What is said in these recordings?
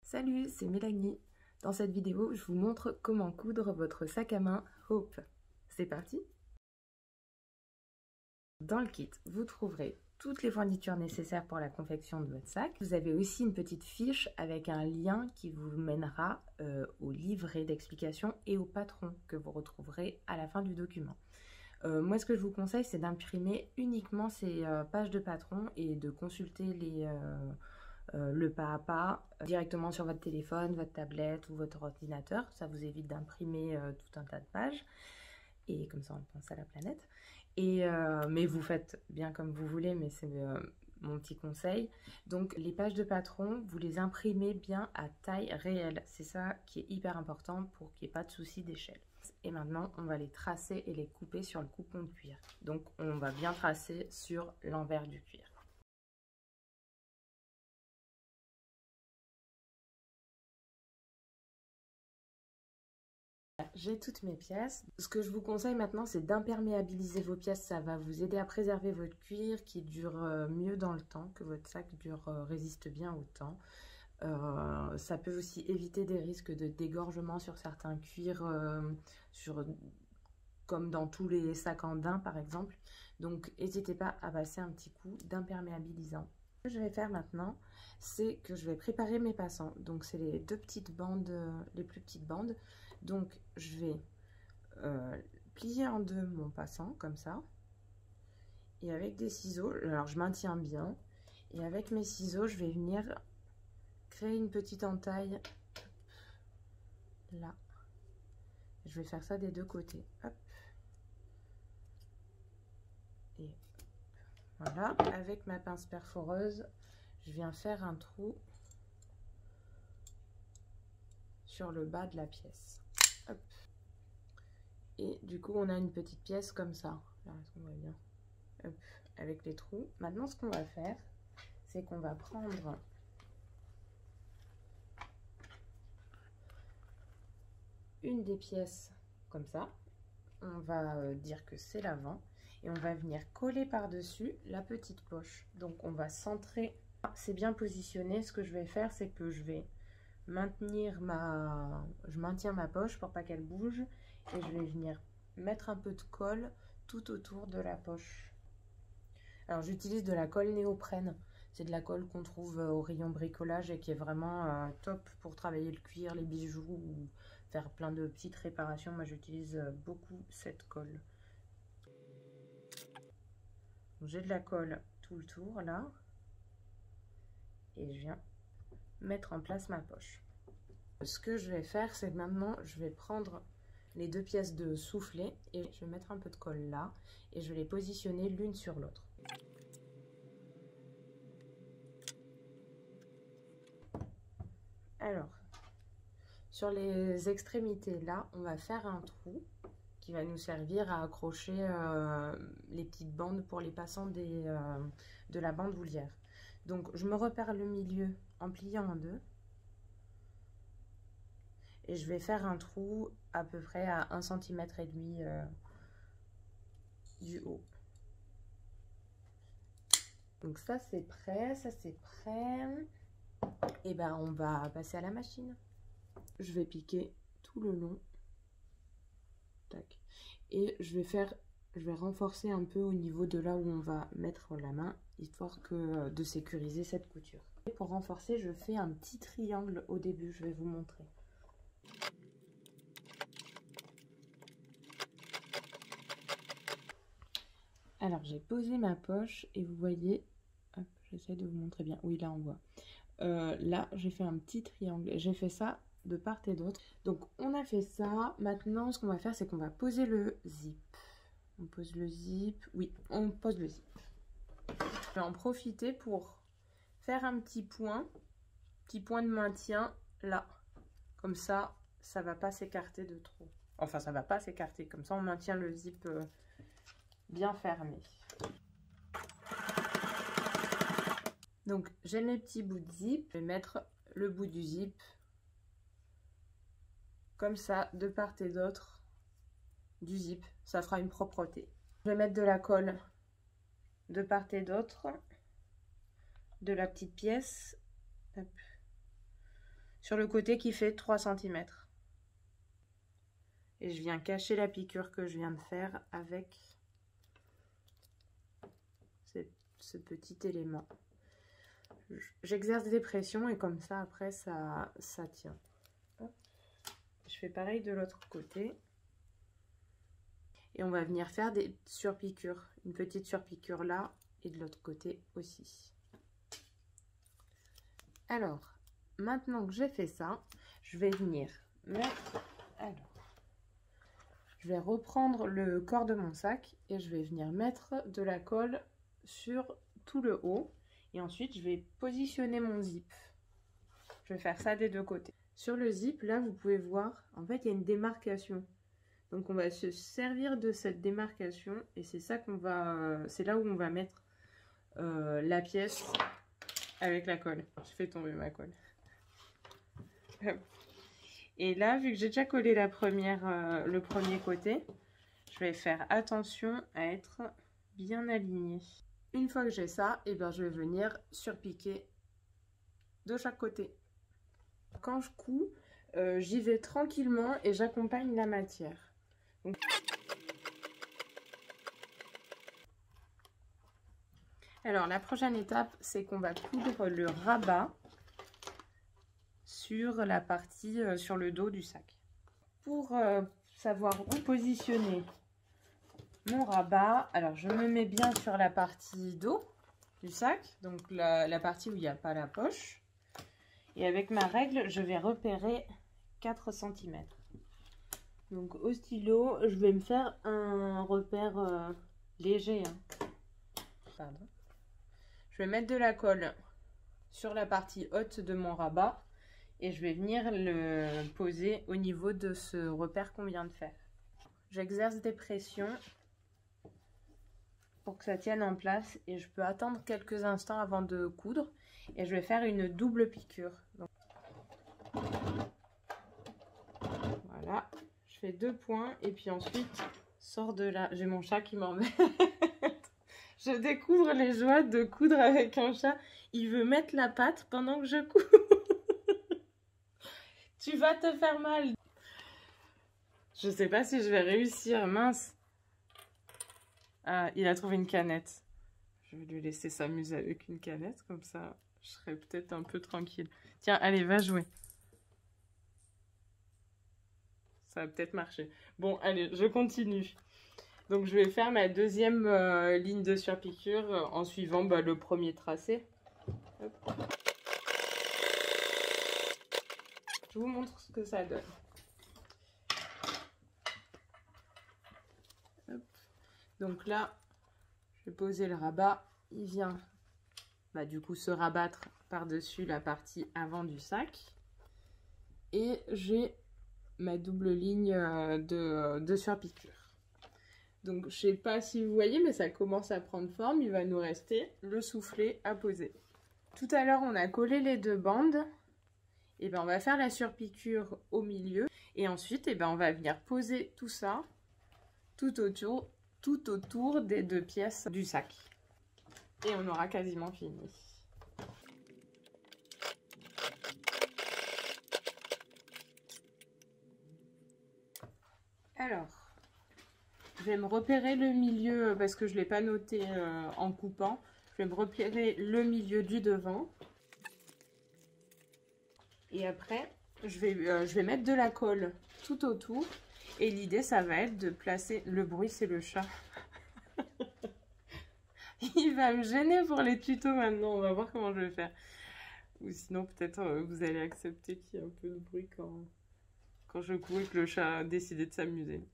Salut, c'est Mélanie. Dans cette vidéo, je vous montre comment coudre votre sac à main Hope. C'est parti! Dans le kit, vous trouverez toutes les fournitures nécessaires pour la confection de votre sac. Vous avez aussi une petite fiche avec un lien qui vous mènera au livret d'explication et au patron que vous retrouverez à la fin du document. Moi, ce que je vous conseille, c'est d'imprimer uniquement ces pages de patron et de consulter le pas à pas directement sur votre téléphone, votre tablette ou votre ordinateur. Ça vous évite d'imprimer tout un tas de pages et comme ça on pense à la planète. Mais vous faites bien comme vous voulez, mais c'est mon petit conseil. Donc les pages de patron, vous les imprimez bien à taille réelle. C'est ça qui est hyper important pour qu'il n'y ait pas de souci d'échelle. Et maintenant, on va les tracer et les couper sur le coupon de cuir. Donc on va bien tracer sur l'envers du cuir. J'ai toutes mes pièces. Ce que je vous conseille maintenant, c'est d'imperméabiliser vos pièces. Ça va vous aider à préserver votre cuir qui dure mieux dans le temps, que votre sac résiste bien au temps. Ça peut aussi éviter des risques de dégorgement sur certains cuirs, comme dans tous les sacs en daim par exemple. Donc n'hésitez pas à passer un petit coup d'imperméabilisant. Ce que je vais faire maintenant, c'est que je vais préparer mes passants. Donc c'est les deux petites bandes, les plus petites bandes. Donc je vais plier en deux mon passant comme ça. Et avec des ciseaux, alors je maintiens bien. Et avec mes ciseaux, je vais venir créer une petite entaille là. Je vais faire ça des deux côtés. Hop. Et voilà, avec ma pince perforeuse, je viens faire un trou sur le bas de la pièce. Hop. Et du coup, on a une petite pièce comme ça. Là, est-ce qu'on voit bien? Hop, avec les trous. Maintenant, ce qu'on va faire, c'est qu'on va prendre une des pièces comme ça. On va dire que c'est l'avant. Et on va venir coller par-dessus la petite poche. Donc, on va centrer. C'est bien positionné. Ce que je vais faire, c'est que je vais je maintiens ma poche pour pas qu'elle bouge. Et je vais venir mettre un peu de colle tout autour de la poche. Alors j'utilise de la colle néoprène, c'est de la colle qu'on trouve au rayon bricolage et qui est vraiment top pour travailler le cuir, les bijoux ou faire plein de petites réparations. Moi j'utilise beaucoup cette colle. J'ai de la colle tout le tour là et je viens mettre en place ma poche. Ce que je vais faire, c'est que maintenant je vais prendre les deux pièces de soufflet et je vais mettre un peu de colle là et je vais les positionner l'une sur l'autre. Alors, sur les extrémités là, on va faire un trou qui va nous servir à accrocher les petites bandes pour les passants de la bande voulière. Donc je me repère le milieu en pliant en deux. Et je vais faire un trou à peu près à 1,5 cm du haut. Donc ça c'est prêt, ça c'est prêt. Et ben on va passer à la machine. Je vais piquer tout le long. Tac. Et je vais renforcer un peu au niveau de là où on va mettre la main, histoire de sécuriser cette couture. Et pour renforcer, je fais un petit triangle au début, je vais vous montrer. Alors j'ai posé ma poche et vous voyez, j'essaie de vous montrer bien, oui là on voit. Là j'ai fait un petit triangle, j'ai fait ça de part et d'autre. Donc on a fait ça, maintenant ce qu'on va faire c'est qu'on va poser le zip. On pose le zip, oui on pose le zip. Je vais en profiter pour faire un petit point de maintien là. Comme ça, ça va pas s'écarter de trop. Enfin ça va pas s'écarter, comme ça on maintient le zip bien fermé. Donc j'ai mes petits bouts de zip, je vais mettre le bout du zip comme ça de part et d'autre du zip, ça fera une propreté. Je vais mettre de la colle de part et d'autre de la petite pièce. Hop. sur le côté qui fait 3 cm. Et je viens cacher la piqûre que je viens de faire avec ce petit élément. J'exerce des pressions et comme ça après ça tient. Hop. Je fais pareil de l'autre côté. Et on va venir faire des surpiqûres. Une petite surpiqûre là et de l'autre côté aussi. Alors, maintenant que j'ai fait ça, je vais venir mettre... Alors, je vais reprendre le corps de mon sac et je vais venir mettre de la colle sur tout le haut. Et ensuite, je vais positionner mon zip. Je vais faire ça des deux côtés. Sur le zip, là, vous pouvez voir, en fait, il y a une démarcation. Donc, on va se servir de cette démarcation et c'est ça qu'on va... c'est là où on va mettre la pièce avec la colle. Je fais tomber ma colle. Et là, vu que j'ai déjà collé le premier côté, je vais faire attention à être bien alignée. Une fois que j'ai ça, et ben, je vais venir surpiquer de chaque côté. Quand je couds, j'y vais tranquillement et j'accompagne la matière. Donc... Alors, la prochaine étape, c'est qu'on va coudre le rabat sur la partie, sur le dos du sac. Pour savoir où positionner mon rabat, alors je me mets bien sur la partie dos du sac, donc la partie où il n'y a pas la poche. Et avec ma règle, je vais repérer 4 cm. Donc au stylo, je vais me faire un repère léger. Hein. Pardon. Je vais mettre de la colle sur la partie haute de mon rabat et je vais venir le poser au niveau de ce repère qu'on vient de faire. J'exerce des pressions pour que ça tienne en place et je peux attendre quelques instants avant de coudre et je vais faire une double piqûre. Donc, voilà, je fais 2 points et puis ensuite sors de là. J'ai mon chat qui m'embête. Je découvre les joies de coudre avec un chat. Il veut mettre la patte pendant que je couds. Tu vas te faire mal. Je sais pas si je vais réussir, mince. Ah, il a trouvé une canette. Je vais lui laisser s'amuser avec une canette, comme ça je serai peut-être un peu tranquille. Tiens, allez, va jouer. Ça va peut-être marcher. Bon, allez, je continue. Donc je vais faire ma deuxième ligne de surpiqûre en suivant le premier tracé. Hop. Je vous montre ce que ça donne. Hop. Donc là, je vais poser le rabat. Il vient du coup se rabattre par-dessus la partie avant du sac. Et j'ai ma double ligne de surpiqûre. Donc, je sais pas si vous voyez, mais ça commence à prendre forme. Il va nous rester le soufflet à poser. Tout à l'heure, on a collé les 2 bandes. Et ben, on va faire la surpiqûre au milieu. Et ensuite, on va venir poser tout ça tout autour des 2 pièces du sac. Et on aura quasiment fini. Alors... je vais me repérer le milieu parce que je ne l'ai pas noté en coupant. Je vais me repérer le milieu du devant. Et après, je vais mettre de la colle tout autour. Et l'idée, ça va être de placer... Le bruit, c'est le chat. Il va me gêner pour les tutos maintenant. On va voir comment je vais faire. Ou sinon, peut-être vous allez accepter qu'il y ait un peu de bruit quand je couds et que le chat a décidé de s'amuser.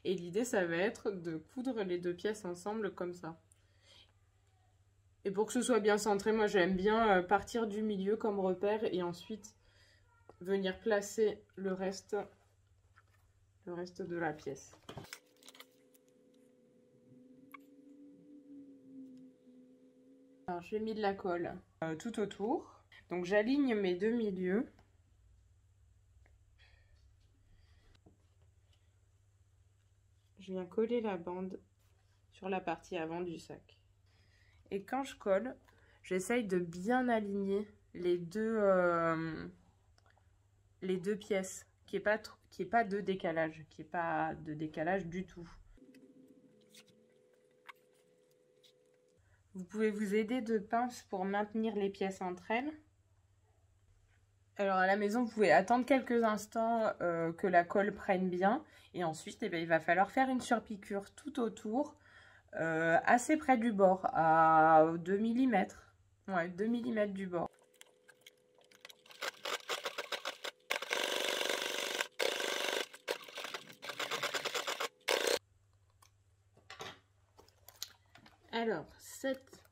Et l'idée, ça va être de coudre les 2 pièces ensemble comme ça. Et pour que ce soit bien centré, moi j'aime bien partir du milieu comme repère et ensuite venir placer le reste de la pièce. Alors j'ai mis de la colle tout autour. Donc j'aligne mes 2 milieux. Je viens coller la bande sur la partie avant du sac. Et quand je colle, j'essaye de bien aligner les deux les deux pièces, qu'il n'y ait pas de décalage, du tout. Vous pouvez vous aider de pinces pour maintenir les pièces entre elles. Alors à la maison, vous pouvez attendre quelques instants que la colle prenne bien. Et ensuite, eh bien, il va falloir faire une surpiqûre tout autour, assez près du bord, à 2 mm. Ouais, 2 mm du bord. Alors, cette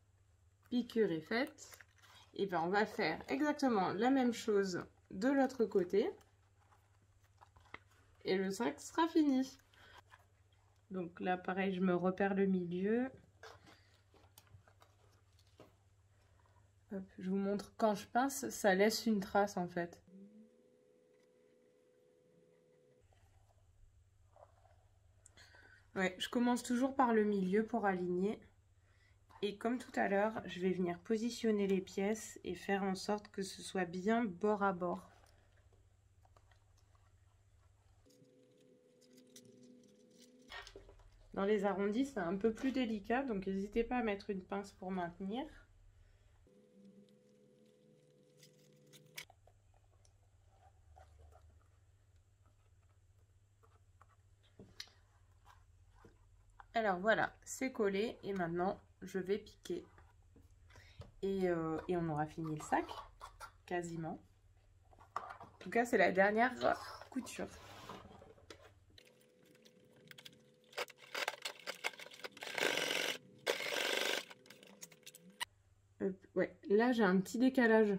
piqûre est faite. Et bien, on va faire exactement la même chose de l'autre côté. Et le sac sera fini. Donc là, pareil, je me repère le milieu. Hop, je vous montre quand je pince, ça laisse une trace en fait. Ouais, je commence toujours par le milieu pour aligner. Et comme tout à l'heure, je vais venir positionner les pièces et faire en sorte que ce soit bien bord à bord. Dans les arrondis, c'est un peu plus délicat, donc n'hésitez pas à mettre une pince pour maintenir. Alors voilà, c'est collé et maintenant je vais piquer. Et on aura fini le sac, quasiment. En tout cas, c'est la dernière couture. Ouais, là j'ai un petit décalage.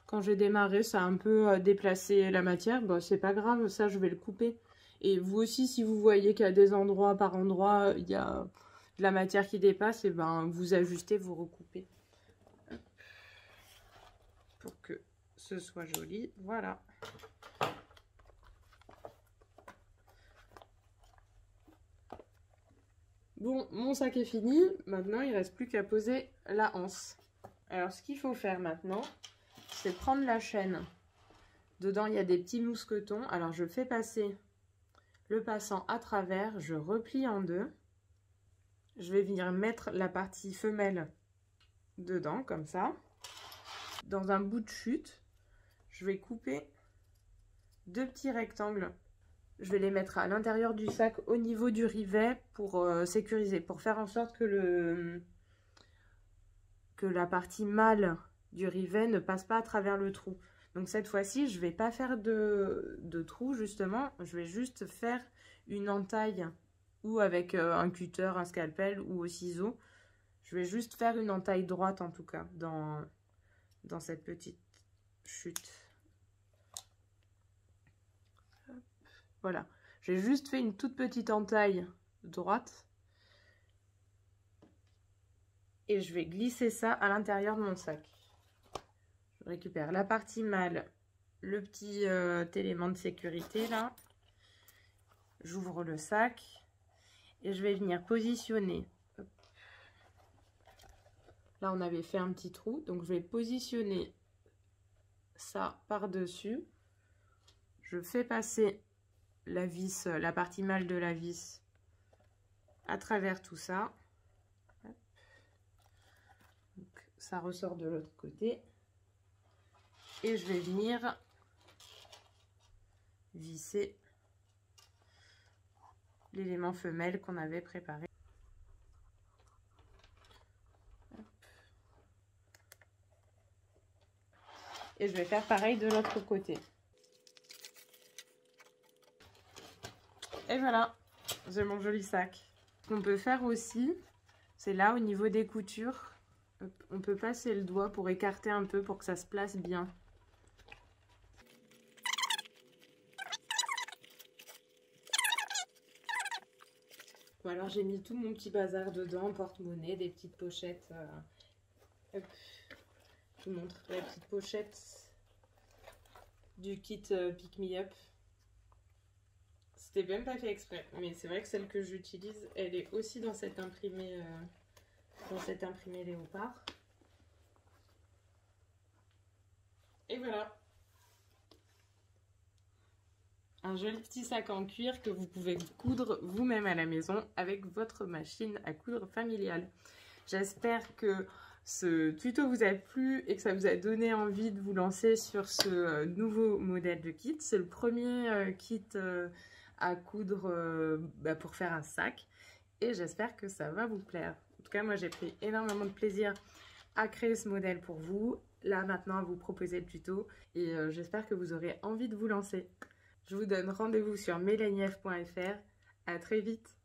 Quand j'ai démarré, ça a un peu déplacé la matière. Bon, c'est pas grave, ça je vais le couper. Et vous aussi, si vous voyez qu'il y a des endroits par endroit, il y a de la matière qui dépasse, et ben vous ajustez, vous recoupez. Pour que ce soit joli, voilà. Bon, mon sac est fini. Maintenant, il ne reste plus qu'à poser la anse. Alors, ce qu'il faut faire maintenant, c'est prendre la chaîne. Dedans, il y a des petits mousquetons. Alors, je fais passer le passant à travers. Je replie en deux. Je vais venir mettre la partie femelle dedans, comme ça. Dans un bout de chute, je vais couper deux petits rectangles. Je vais les mettre à l'intérieur du sac au niveau du rivet pour sécuriser, pour faire en sorte que la partie mâle du rivet ne passe pas à travers le trou. Donc cette fois-ci, je ne vais pas faire de trou justement, je vais juste faire une entaille ou avec un cutter, un scalpel ou au ciseau. Je vais juste faire une entaille droite en tout cas dans cette petite chute. Voilà, j'ai juste fait une toute petite entaille droite et je vais glisser ça à l'intérieur de mon sac. Je récupère la partie mâle, le petit élément de sécurité là. J'ouvre le sac et je vais venir positionner. Hop. Là, on avait fait un petit trou, donc je vais positionner ça par-dessus. Je fais passer la vis, la partie mâle de la vis à travers tout ça. Donc, ça ressort de l'autre côté. Et je vais venir visser l'élément femelle qu'on avait préparé. Et je vais faire pareil de l'autre côté. Et voilà, j'ai mon joli sac. Ce qu'on peut faire aussi, c'est là au niveau des coutures, on peut passer le doigt pour écarter un peu pour que ça se place bien. Bon, alors j'ai mis tout mon petit bazar dedans, porte-monnaie, des petites pochettes. Hop. Je vous montre la petite pochette du kit Pick Me Up. C'était même pas fait exprès, mais c'est vrai que celle que j'utilise, elle est aussi dans cet imprimé léopard. Et voilà. un joli petit sac en cuir que vous pouvez coudre vous-même à la maison avec votre machine à coudre familiale. J'espère que ce tuto vous a plu et que ça vous a donné envie de vous lancer sur ce nouveau modèle de kit. C'est le premier kit à coudre pour faire un sac et j'espère que ça va vous plaire. En tout cas, moi j'ai pris énormément de plaisir à créer ce modèle pour vous. Là maintenant à vous proposer le tuto et j'espère que vous aurez envie de vous lancer. Je vous donne rendez-vous sur melanief.fr. À très vite.